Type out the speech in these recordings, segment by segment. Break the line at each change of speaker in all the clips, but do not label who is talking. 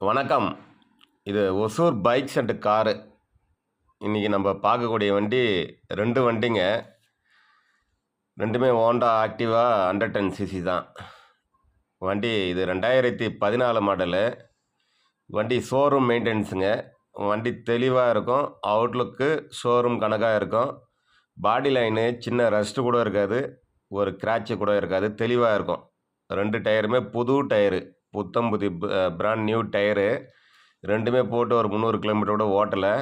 வணக்கம். இது Hosur bikes and car. இன்றைக்கி நம்ம பார்க்கக்கூடிய வண்டி 2 வண்டிங்க. 2மே ஹோண்டா ஆக்டிவா 110 சிசி தான். வண்டி இது 2014 மாடலு. வண்டி ஷோரூம் மெயின்டெனன்ஸுங்க. வண்டி தெளிவாக இருக்கும். அவுட்லுக்கு ஷோரூம் கணக்காக இருக்கும். பாடி லைனு சின்ன ரஸ்ட்டு கூட இருக்காது. ஒரு கிராட்சு கூட இருக்காது. தெளிவாக இருக்கும். 2 டயருமே புது டயரு. புத்தம் புது பிராண்ட் நியூ டயரு. 2மே போட்டு ஒரு 300 கிலோமீட்டர் கூட ஓட்டலை.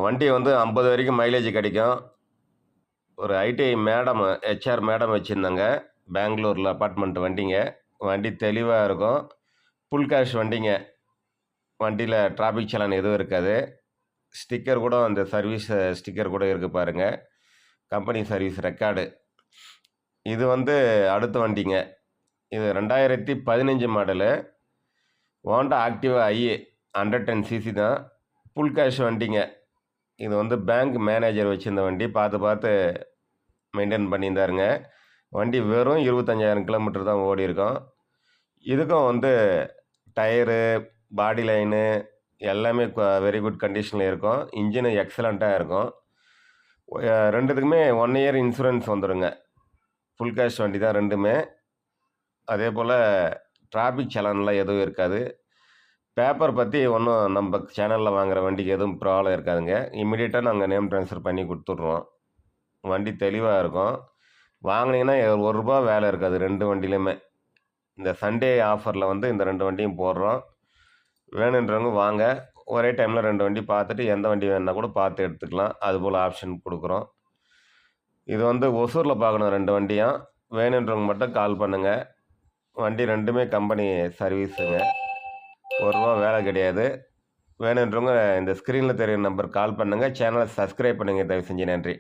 வண்டி வந்து 50 வரைக்கும் மைலேஜ் கிடைக்கும். ஒரு ஐடிஐ மேடம் ஹெச்ஆர் மேடம் வச்சுருந்தாங்க. பெங்களூரில் அப்பார்ட்மெண்ட் வண்டிங்க. வண்டி தெளிவாக இருக்கும். ஃபுல் கேஷ் வண்டிங்க. வண்டியில் டிராஃபிக் சலான் எதுவும் இருக்காது. ஸ்டிக்கர் கூட அந்த சர்வீஸ் ஸ்டிக்கர் கூட இருக்குது பாருங்கள். Company service record. இது வந்து அடுத்த வண்டிங்க. இது 2015 மாடலு. ஹோண்டா ஆக்டிவா ஐஏ 110 சிசி தான். ஃபுல் கேஷ் வண்டிங்க. இது வந்து பேங்க் மேனேஜர் வச்சுருந்த வண்டி. பார்த்து மெயின்டைன் பண்ணியிருந்தாருங்க. வண்டி வெறும் 25,000 கிலோமீட்டர் தான் ஓடியிருக்கும். இதுக்கும் வந்து டயரு, பாடி லைனு எல்லாமே வெரி குட் கண்டிஷனில் இருக்கும். இன்ஜினு எக்ஸலண்ட்டாக இருக்கும். 2த்துக்குமே 1 இயர் இன்சூரன்ஸ் வந்துடுங்க. ஃபுல் கேஷ் வண்டி தான் 2மே. அதே போல் டிராஃபிக் சலான்லாம் எதுவும் இருக்காது. பேப்பர் பற்றி ஒன்றும் நம்ம சேனலில் வாங்குகிற வண்டிக்கு எதுவும் ப்ராப்ளம் இருக்காதுங்க. இம்மிடியேட்டாக நாங்கள் நேம் ட்ரான்ஸ்ஃபர் பண்ணி கொடுத்துட்றோம். வண்டி தெளிவாக இருக்கும். வாங்கினீங்கன்னா ₹1 வேலை இருக்காது 2 வண்டியிலுமே. இந்த சண்டே ஆஃபரில் வந்து இந்த 2 வண்டியும் போடுறோம். வேணுன்றவங்க வாங்க. ஒரே டைமில் 2 வண்டி பார்த்துட்டு எந்த வண்டி வேணுன்னா கூட பார்த்து எடுத்துக்கலாம். அதுபோல் ஆப்ஷன் கொடுக்குறோம். இது வந்து ஒசூரில் பார்க்கணும் 2 வண்டியும். வேணுன்றவங்க மட்டும் கால் பண்ணுங்கள். வண்டி 2மே கம்பெனி சர்வீஸுங்க. ₹1 வேலை கிடையாது. வேணுன்றவங்க இந்த ஸ்க்ரீனில் தெரிகிற நம்பருக்கு கால் பண்ணுங்கள். சேனலை சப்ஸ்கிரைப் பண்ணுங்கள். தயவு செஞ்சு. நன்றி.